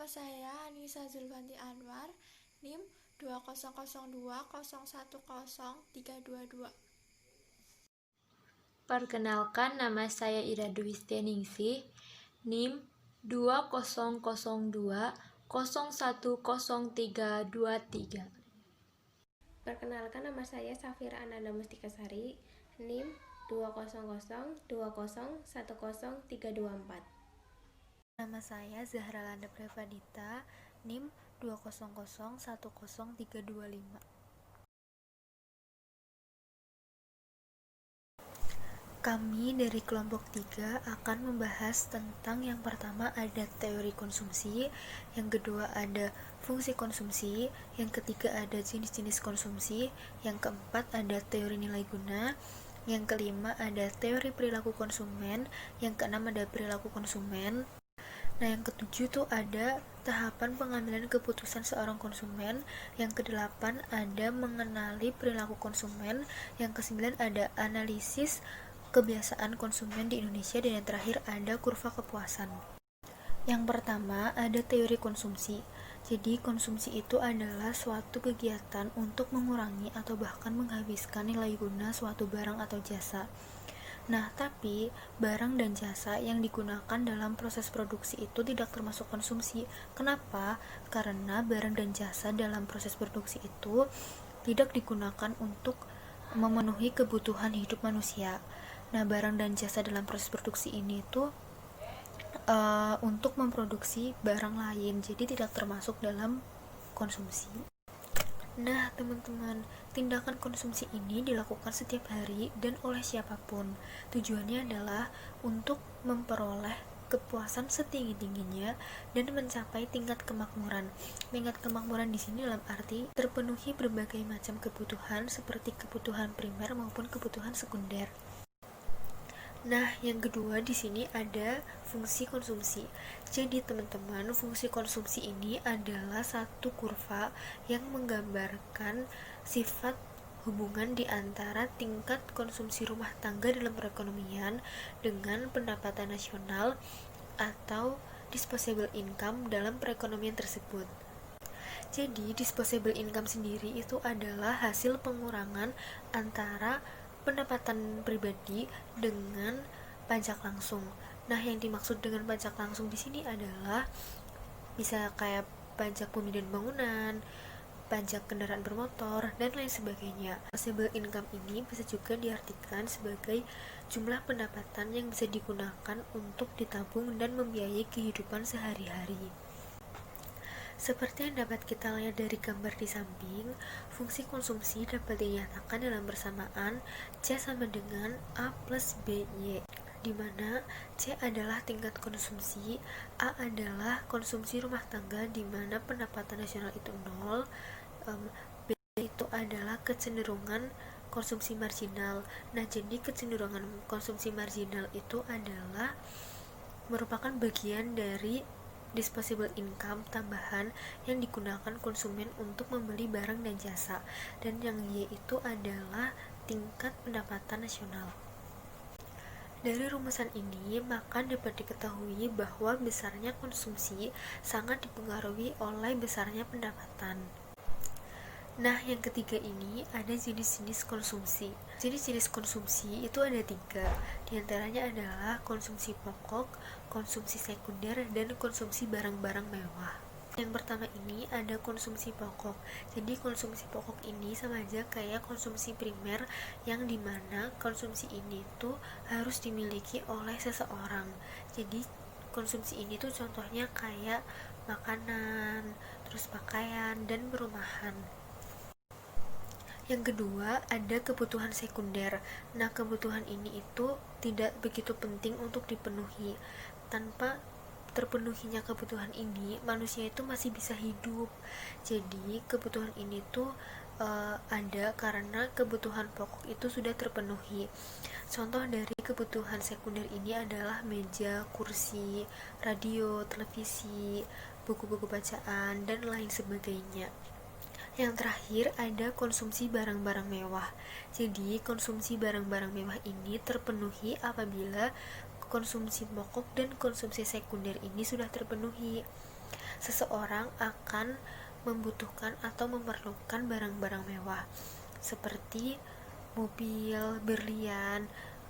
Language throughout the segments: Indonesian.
Nama saya Anissa Zulfanti Anwar, NIM 20020110322. Perkenalkan, nama saya Ira Dwi Setianingsih, NIM 2002010323. Perkenalkan, nama saya Safira Ananda Mustikasari, NIM 20020101324. Nama saya Zahra Landa Prevadita, NIM 200110325. Kami dari kelompok 3 akan membahas tentang yang pertama ada teori konsumsi, yang kedua ada fungsi konsumsi, yang ketiga ada jenis-jenis konsumsi, yang keempat ada teori nilai guna, yang kelima ada teori perilaku konsumen, yang keenam ada perilaku konsumen. Nah, yang ketujuh tuh ada tahapan pengambilan keputusan seorang konsumen, yang kedelapan ada mengenali perilaku konsumen, yang kesembilan ada analisis kebiasaan konsumen di Indonesia, dan yang terakhir ada kurva kepuasan. Yang pertama ada teori konsumsi. Jadi konsumsi itu adalah suatu kegiatan untuk mengurangi atau bahkan menghabiskan nilai guna suatu barang atau jasa. Nah, tapi barang dan jasa yang digunakan dalam proses produksi itu tidak termasuk konsumsi. Kenapa? Karena barang dan jasa dalam proses produksi itu tidak digunakan untuk memenuhi kebutuhan hidup manusia. Nah, barang dan jasa dalam proses produksi ini tuh untuk memproduksi barang lain, jadi tidak termasuk dalam konsumsi. Nah, teman-teman, tindakan konsumsi ini dilakukan setiap hari dan oleh siapapun. Tujuannya adalah untuk memperoleh kepuasan setinggi-tingginya dan mencapai tingkat kemakmuran. Tingkat kemakmuran di sini dalam arti terpenuhi berbagai macam kebutuhan seperti kebutuhan primer maupun kebutuhan sekunder. Nah, yang kedua di sini ada fungsi konsumsi. Jadi, teman-teman, fungsi konsumsi ini adalah satu kurva yang menggambarkan sifat hubungan di antara tingkat konsumsi rumah tangga dalam perekonomian dengan pendapatan nasional atau disposable income dalam perekonomian tersebut. Jadi, disposable income sendiri itu adalah hasil pengurangan antara pendapatan pribadi dengan pajak langsung. Nah, yang dimaksud dengan pajak langsung di sini adalah bisa kayak pajak bumi dan bangunan, pajak kendaraan bermotor, dan lain sebagainya. Disposable income ini bisa juga diartikan sebagai jumlah pendapatan yang bisa digunakan untuk ditabung dan membiayai kehidupan sehari-hari. Seperti yang dapat kita lihat dari gambar di samping, fungsi konsumsi dapat dinyatakan dalam bersamaan C sama dengan A plus BY, di mana C adalah tingkat konsumsi, A adalah konsumsi rumah tangga di mana pendapatan nasional itu 0, B itu adalah kecenderungan konsumsi marginal. Nah, jadi kecenderungan konsumsi marginal itu adalah merupakan bagian dari disposable income tambahan yang digunakan konsumen untuk membeli barang dan jasa, dan yang Y itu adalah tingkat pendapatan nasional. Dari rumusan ini, maka dapat diketahui bahwa besarnya konsumsi sangat dipengaruhi oleh besarnya pendapatan. Nah, yang ketiga ini ada jenis-jenis konsumsi. Jenis-jenis konsumsi itu ada 3, diantaranya adalah konsumsi pokok, konsumsi sekunder, dan konsumsi barang-barang mewah. Yang pertama ini ada konsumsi pokok. Jadi konsumsi pokok ini sama aja kayak konsumsi primer, yang dimana konsumsi ini tuh harus dimiliki oleh seseorang. Jadi konsumsi ini tuh contohnya kayak makanan, terus pakaian, dan perumahan. Yang kedua ada kebutuhan sekunder. Nah, kebutuhan ini itu tidak begitu penting untuk dipenuhi. Tanpa terpenuhinya kebutuhan ini, manusia itu masih bisa hidup. Jadi kebutuhan ini tuh ada karena kebutuhan pokok itu sudah terpenuhi. Contoh dari kebutuhan sekunder ini adalah meja, kursi, radio, televisi, buku-buku bacaan, dan lain sebagainya. Yang terakhir ada konsumsi barang-barang mewah. Jadi konsumsi barang-barang mewah ini terpenuhi apabila konsumsi pokok dan konsumsi sekunder ini sudah terpenuhi. Seseorang akan membutuhkan atau memerlukan barang-barang mewah seperti mobil, berlian,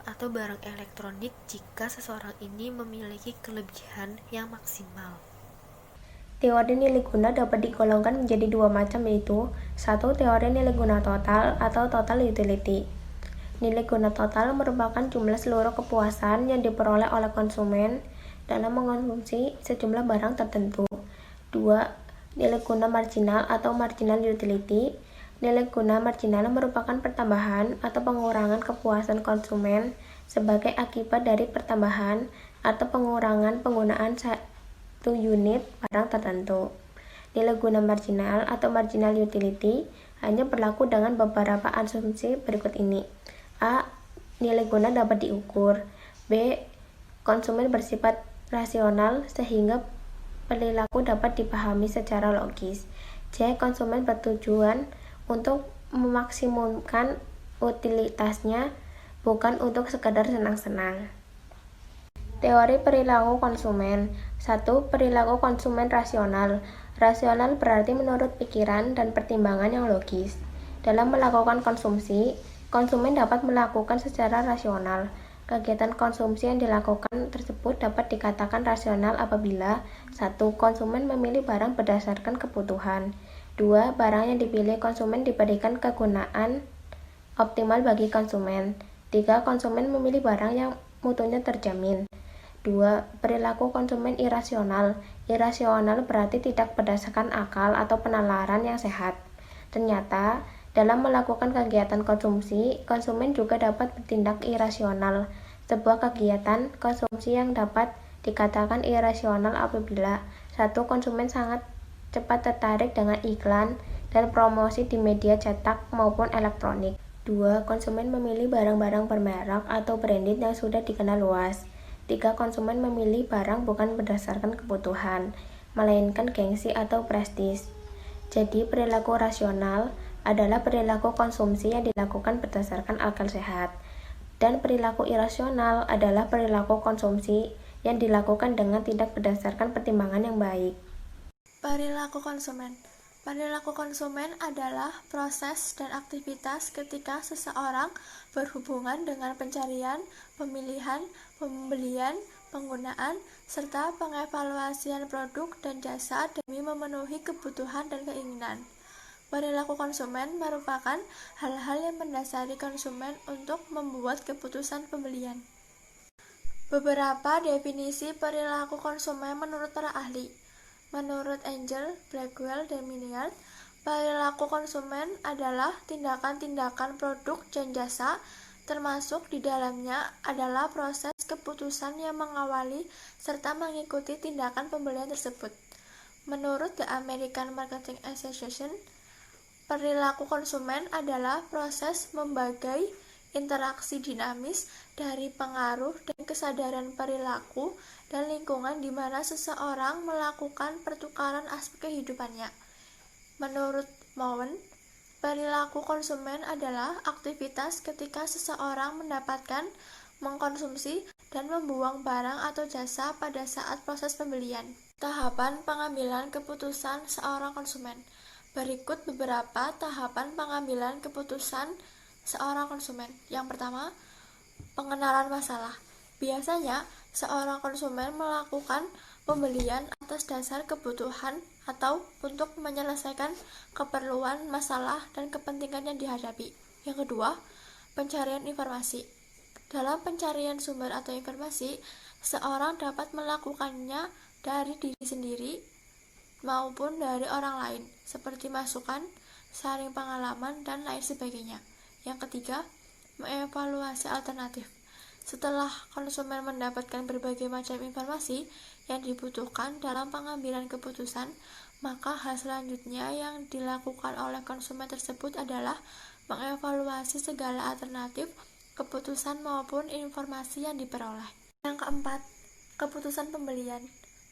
atau barang elektronik jika seseorang ini memiliki kelebihan yang maksimal. Teori nilai guna dapat digolongkan menjadi dua macam, yaitu 1. Teori nilai guna total atau total utility. Nilai guna total merupakan jumlah seluruh kepuasan yang diperoleh oleh konsumen dalam mengonsumsi sejumlah barang tertentu. 2. Nilai guna marginal atau marginal utility. Nilai guna marginal merupakan pertambahan atau pengurangan kepuasan konsumen sebagai akibat dari pertambahan atau pengurangan penggunaan satu unit barang tertentu. Nilai guna marginal atau marginal utility hanya berlaku dengan beberapa asumsi berikut ini. A. Nilai guna dapat diukur. B. Konsumen bersifat rasional sehingga perilaku dapat dipahami secara logis. C. Konsumen bertujuan untuk memaksimumkan utilitasnya, bukan untuk sekedar senang-senang. Teori perilaku konsumen. 1. Perilaku konsumen rasional. Rasional berarti menurut pikiran dan pertimbangan yang logis. Dalam melakukan konsumsi, konsumen dapat melakukan secara rasional. Kegiatan konsumsi yang dilakukan tersebut dapat dikatakan rasional apabila 1. Konsumen memilih barang berdasarkan kebutuhan. 2. Barang yang dipilih konsumen diberikan kegunaan optimal bagi konsumen. 3. Konsumen memilih barang yang mutunya terjamin. 2. Perilaku konsumen irasional. Irasional berarti tidak berdasarkan akal atau penalaran yang sehat. Ternyata, dalam melakukan kegiatan konsumsi, konsumen juga dapat bertindak irasional. Sebuah kegiatan konsumsi yang dapat dikatakan irasional apabila 1. Konsumen sangat cepat tertarik dengan iklan dan promosi di media cetak maupun elektronik. 2. Konsumen memilih barang-barang bermerek atau branded yang sudah dikenal luas. 3. Konsumen memilih barang bukan berdasarkan kebutuhan, melainkan gengsi atau prestis. Jadi, perilaku rasional adalah perilaku konsumsi yang dilakukan berdasarkan akal sehat, dan perilaku irasional adalah perilaku konsumsi yang dilakukan dengan tidak berdasarkan pertimbangan yang baik. Perilaku konsumen. Perilaku konsumen adalah proses dan aktivitas ketika seseorang berhubungan dengan pencarian, pemilihan, pembelian, penggunaan, serta pengevaluasian produk dan jasa demi memenuhi kebutuhan dan keinginan. Perilaku konsumen merupakan hal-hal yang mendasari konsumen untuk membuat keputusan pembelian. Beberapa definisi perilaku konsumen menurut para ahli. Menurut Angel, Blackwell, dan Miniard, perilaku konsumen adalah tindakan-tindakan produk dan jasa, termasuk di dalamnya adalah proses keputusan yang mengawali serta mengikuti tindakan pembelian tersebut. Menurut The American Marketing Association, perilaku konsumen adalah proses membagai interaksi dinamis dari pengaruh dan kesadaran perilaku dan lingkungan di mana seseorang melakukan pertukaran aspek kehidupannya. Menurut Mowen, perilaku konsumen adalah aktivitas ketika seseorang mendapatkan, mengkonsumsi, dan membuang barang atau jasa pada saat proses pembelian. Tahapan pengambilan keputusan seorang konsumen. Berikut beberapa tahapan pengambilan keputusan seorang konsumen. Yang pertama, pengenalan masalah. Biasanya, seorang konsumen melakukan pembelian atas dasar kebutuhan atau untuk menyelesaikan keperluan, masalah, dan kepentingan yang dihadapi. Yang kedua, pencarian informasi. Dalam pencarian sumber atau informasi, seorang dapat melakukannya dari diri sendiri maupun dari orang lain, seperti masukan, sharing pengalaman, dan lain sebagainya. Yang ketiga, mengevaluasi alternatif. Setelah konsumen mendapatkan berbagai macam informasi yang dibutuhkan dalam pengambilan keputusan, maka hal selanjutnya yang dilakukan oleh konsumen tersebut adalah mengevaluasi segala alternatif keputusan maupun informasi yang diperoleh. Yang keempat, keputusan pembelian.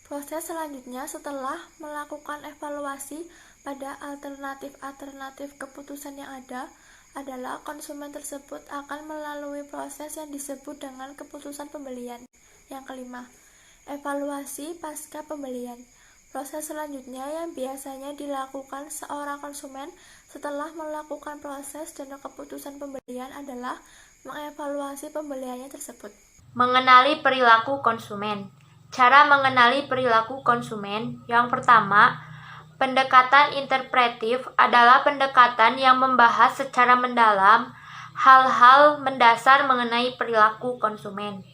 Proses selanjutnya setelah melakukan evaluasi pada alternatif-alternatif keputusan yang ada adalah konsumen tersebut akan melalui proses yang disebut dengan keputusan pembelian. Yang kelima, evaluasi pasca pembelian. Proses selanjutnya yang biasanya dilakukan seorang konsumen setelah melakukan proses dan keputusan pembelian adalah mengevaluasi pembeliannya tersebut. Mengenali perilaku konsumen. Cara mengenali perilaku konsumen. Yang pertama, pendekatan interpretif adalah pendekatan yang membahas secara mendalam hal-hal mendasar mengenai perilaku konsumen.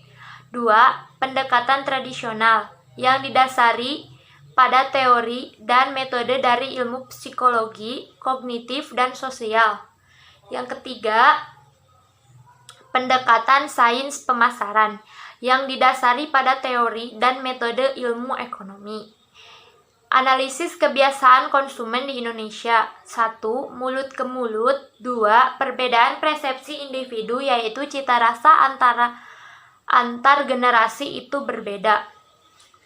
2. Pendekatan tradisional yang didasari pada teori dan metode dari ilmu psikologi, kognitif, dan sosial. Yang ketiga, pendekatan sains pemasaran yang didasari pada teori dan metode ilmu ekonomi. Analisis kebiasaan konsumen di Indonesia. 1. Mulut ke mulut. 2. Perbedaan persepsi individu, yaitu cita rasa antar generasi itu berbeda.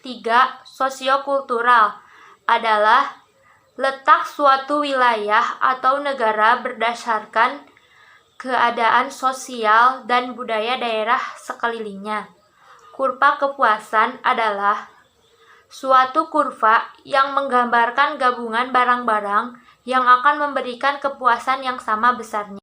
3. Sosiokultural adalah letak suatu wilayah atau negara berdasarkan keadaan sosial dan budaya daerah sekelilingnya. Kurva kepuasan adalah suatu kurva yang menggambarkan gabungan barang-barang yang akan memberikan kepuasan yang sama besarnya.